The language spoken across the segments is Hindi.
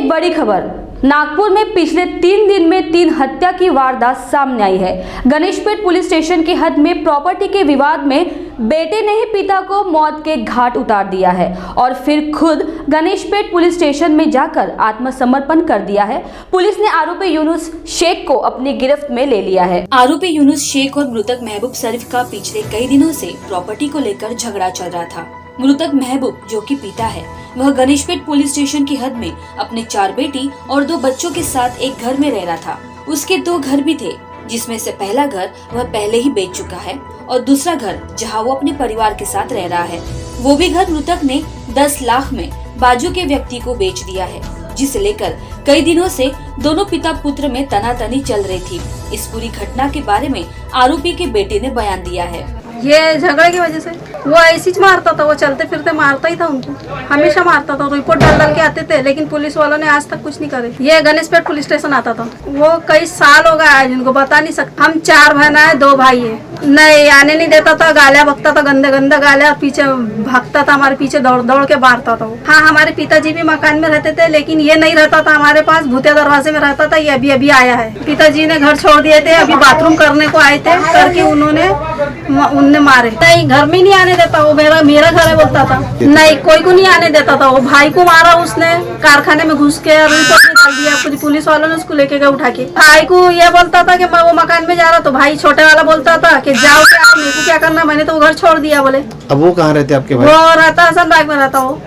एक बड़ी खबर, नागपुर में पिछले 3 दिन में 3 हत्या की वारदात सामने आई है। गणेशपेट पुलिस स्टेशन की हद में प्रॉपर्टी के विवाद में बेटे ने ही पिता को मौत के घाट उतार दिया है और फिर खुद गणेशपेट पुलिस स्टेशन में जाकर आत्मसमर्पण कर दिया है। पुलिस ने आरोपी यूनुस शेख को अपनी गिरफ्त में ले लिया है। आरोपी यूनुस शेख और मृतक महबूब शरीफ का पिछले कई दिनों से प्रॉपर्टी को लेकर झगड़ा चल रहा था। मृतक महबूब, जो कि पिता है, वह गणेशपेट पुलिस स्टेशन की हद में अपने 4 बेटी और 2 बच्चों के साथ एक घर में रह रहा था। उसके 2 घर भी थे, जिसमें से पहला घर वह पहले ही बेच चुका है और दूसरा घर जहां वो अपने परिवार के साथ रह रहा है, वो भी घर मृतक ने 10 लाख में बाजू के व्यक्ति को बेच दिया है, जिसे लेकर कई दिनों से दोनों पिता पुत्र में तनातनी चल रही थी। इस पूरी घटना के बारे में आरोपी के बेटे ने बयान दिया है। ये झगड़े की वजह से वो ऐसी मारता था, वो चलते फिरते मारता ही था उनको, हमेशा मारता था। रिपोर्ट डाल के आते थे, लेकिन पुलिस वालों ने आज तक कुछ नहीं करे। ये गणेशपेट पुलिस स्टेशन आता था, वो कई साल हो गए हैं, जिनको बता नहीं सकते। हम 4 बहना है, 2 भाई है। नहीं आने नहीं देता था, गालियां बकता था, गंदे गंदे गालियां, पीछे भागता था, हमारे पीछे दौड़ दौड़ के मारता था। हाँ, हमारे पिताजी भी मकान में रहते थे, लेकिन ये नहीं रहता था हमारे पास, भूतिया दरवाजे में रहता था। ये अभी अभी आया है। पिताजी ने घर छोड़ दिए थे, अभी बाथरूम करने को आए थे, करके उनने मारे। नहीं, घर में नहीं आने देता, वो मेरा घर है बोलता था। नहीं, कोई को नहीं आने देता था। वो भाई को मारा उसने, कारखाने में घुस के रिपोर्ट में डाल दिया। पुलिस वालों ने उसको लेके गए उठा के। भाई को ये बोलता था कि मैं वो मकान में जा रहा, तो भाई छोटे वाला बोलता था कि जाओ क्या, मेरे को क्या करना, मैंने तो घर छोड़ दिया बोले। अब वो कहाँ रहते आपके भाई? वो रहता हसन बाग में रहता। वो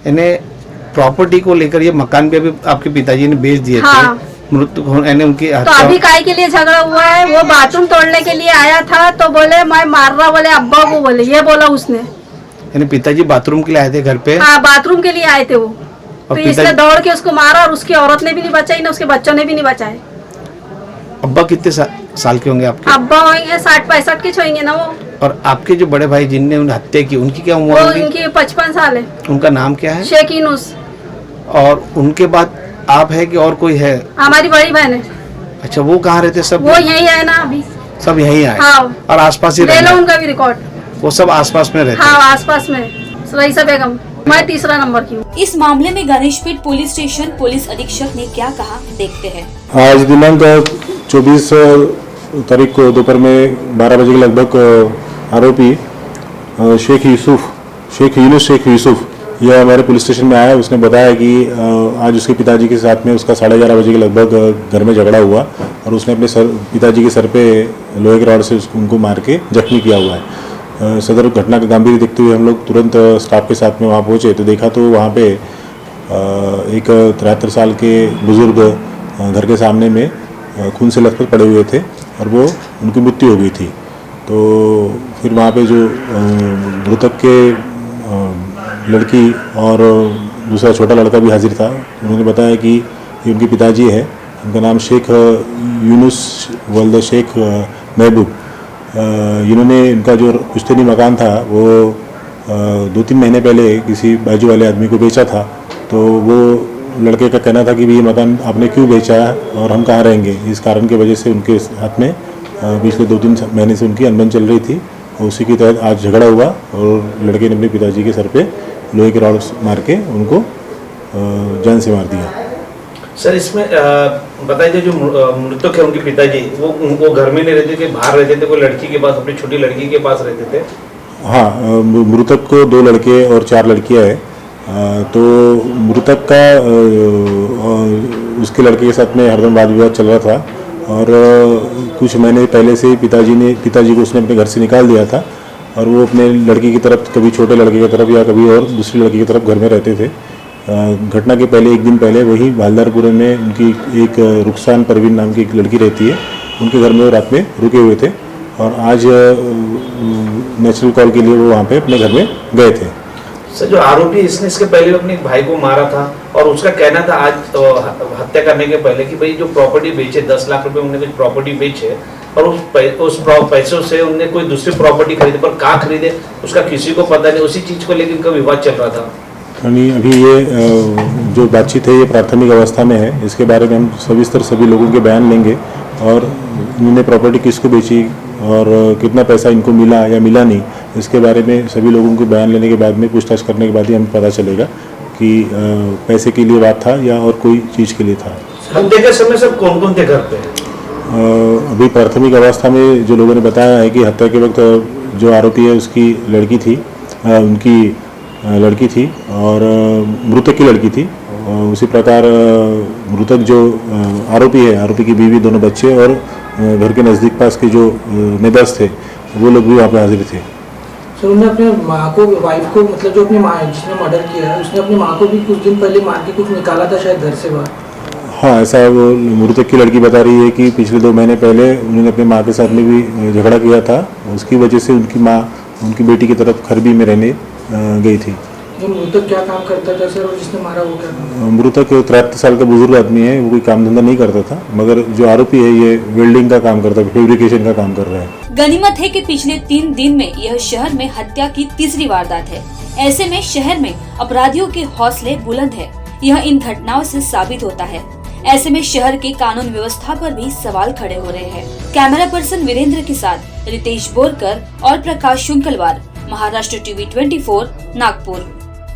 इन्हें प्रॉपर्टी को लेकर ये मकान भी अभी आपके पिताजी ने बेच दिए हाँ। थे, मृत्यु उनकी तो अभी काय के लिए झगड़ा हुआ है? वो बाथरूम तोड़ने के लिए आया था, तो बोले मैं मार रहा, बोले अब्बा को, बोले ये बोला उसने। यानी पिताजी बाथरूम के लिए आए थे घर पे? हाँ, बाथरूम के लिए आए थे वो, तो इसने दौड़ के उसको मारा और उसकी औरत ने भी नहीं बचाई, ना उसके बच्चों ने भी नहीं बचाए। अब्बा कितने साल के होंगे आपके? अब्बा होंगे 60-65 के होंगे ना वो। और आपके जो बड़े भाई जिनने उन्हें हत्या की, उनकी क्या उम्र होगी? उनकी 55 साल है। उनका नाम क्या है? शेख यूनुस। और उनके बाद आप है कि और कोई है? हमारी बड़ी बहन है। अच्छा, वो कहाँ रहते सब? वो यही है ना अभी, सब यही आए। हाँ। और आसपास ही ले लो उनका भी रिकॉर्ड। वो सब आसपास में रहते? हाँ, आसपास में। रईसा बेगम, मैं 3रा नंबर की हूँ। इस मामले में गणेशपेट पुलिस स्टेशन पुलिस अधीक्षक ने क्या कहा, देखते हैं। आज दिनांक 24 तारीख को दोपहर में 12 बजे के लगभग आरोपी शेख यूनुस शेख यूसुफ यह हमारे पुलिस स्टेशन में आया। उसने बताया कि आज उसके पिताजी के साथ में उसका 11:30 बजे के लगभग घर में झगड़ा हुआ और उसने अपने पिताजी के सर पे लोहे के रॉड से उनको मार के जख्मी किया हुआ है। सदर घटना का गंभीर देखते हुए हम लोग तुरंत स्टाफ के साथ में वहाँ पहुँचे, तो देखा तो वहाँ पे एक 73 साल के बुजुर्ग घर के सामने में खून से लथपथ पड़े हुए थे और वो उनकी मृत्यु हो गई थी। तो फिर वहाँ पे जो मृतक के लड़की और दूसरा छोटा लड़का भी हाजिर था। उन्होंने बताया कि ये उनके पिताजी है, उनका नाम शेख यूनुस वल्द शेख महबूब। इन्होंने इनका जो पुश्तैनी मकान था वो 2-3 महीने पहले किसी बाजू वाले आदमी को बेचा था। तो वो लड़के का कहना था कि ये मकान आपने क्यों बेचा और हम कहाँ रहेंगे। इस कारण की वजह से उनके हाथ में पिछले 2-3 महीने से उनकी अनबन चल रही थी। उसी के तहत आज झगड़ा हुआ और लड़के ने अपने पिताजी के सर पे लोहे के रॉड मार के उनको जान से मार दिया। सर, इसमें बताइए, जो मृतक है उनके पिताजी, वो घर में नहीं रहते थे, बाहर रहते थे, कोई लड़की के पास, अपनी छोटी लड़की के पास रहते थे? हाँ, मृतक को 2 लड़के और 4 लड़कियां हैं। तो मृतक का उसके लड़के के साथ में हरदम वाद विवाद चल रहा था और कुछ महीने पहले से पिताजी को उसने अपने घर से निकाल दिया था और वो अपने लड़की की तरफ, कभी छोटे लड़के की तरफ या कभी और दूसरी लड़की की तरफ घर में रहते थे। घटना के पहले 1 दिन पहले वही भालदारपुर में उनकी एक रुखसान परवीन नाम की एक लड़की रहती है, उनके घर में वो रात में रुके हुए थे और आज नेचुरल कॉल के लिए वो वहाँ पे अपने घर में गए थे। सर, जो आरोपी इसके पहले अपने भाई को मारा था और उसका कहना था आज हत्या करने के पहले कि भाई जो प्रॉपर्टी बेचे 10 लाख रुपए उन्होंने कुछ प्रॉपर्टी बेचे और उस पैसों से उन्होंने कोई दूसरी प्रॉपर्टी खरीदी, पर कहाँ खरीदे उसका किसी को पता नहीं। उसी चीज को लेकर इनका विवाद चल रहा था। अभी ये जो बातचीत है ये प्राथमिक अवस्था में है। इसके बारे में हम सविस्तर सभी लोगों के बयान लेंगे और इन्होंने प्रॉपर्टी किसको बेची और कितना पैसा इनको मिला या मिला नहीं, इसके बारे में सभी लोगों के बयान लेने के बाद में पूछताछ करने के बाद ही हमें पता चलेगा कि पैसे के लिए बात था या और कोई चीज़ के लिए था। हत्या के समय सब कौन कौन थे घर पे? अभी प्राथमिक अवस्था में जो लोगों ने बताया है कि हत्या के वक्त जो आरोपी है उसकी लड़की थी, उनकी लड़की थी और मृतक की लड़की थी। उसी प्रकार मृतक जो आरोपी है, आरोपी की बीवी, दोनों बच्चे और घर के नज़दीक पास के जो नेबर्स थे वो लोग भी वहाँ पे हाजिर थे। सर उन्होंने अपने माँ को, वाइफ को, मतलब जो अपनी माँ है जिसने मर्डर किया है, उसने अपनी माँ को भी कुछ दिन पहले मार के कुछ निकाला था शायद घर से बाहर। हाँ, ऐसा वो मृतक की लड़की बता रही है कि पिछले 2 महीने पहले उन्होंने अपनी माँ के साथ में भी झगड़ा किया था। उसकी वजह से उनकी माँ उनकी बेटी की तरफ खरबी में रहने गई थी। जो मृतक क्या काम करता था सर, और जिसने मारा वो क्या काम? मृतक 73 साल का बुजुर्ग आदमी है, वो कोई काम धंधा नहीं करता था, मगर जो आरोपी है ये वेल्डिंग का काम करता है, फैब्रिकेशन का काम कर रहा है। गनीमत है कि पिछले 3 दिन में यह शहर में हत्या की तीसरी वारदात है। ऐसे में शहर में अपराधियों के हौसले बुलंद है, यह इन घटनाओं से साबित होता है। ऐसे में शहर के कानून व्यवस्था पर भी सवाल खड़े हो रहे हैं। कैमरा पर्सन वीरेंद्र के साथ रितेश बोरकर और प्रकाश शुंकलवार, महाराष्ट्र टीवी 24, नागपुर।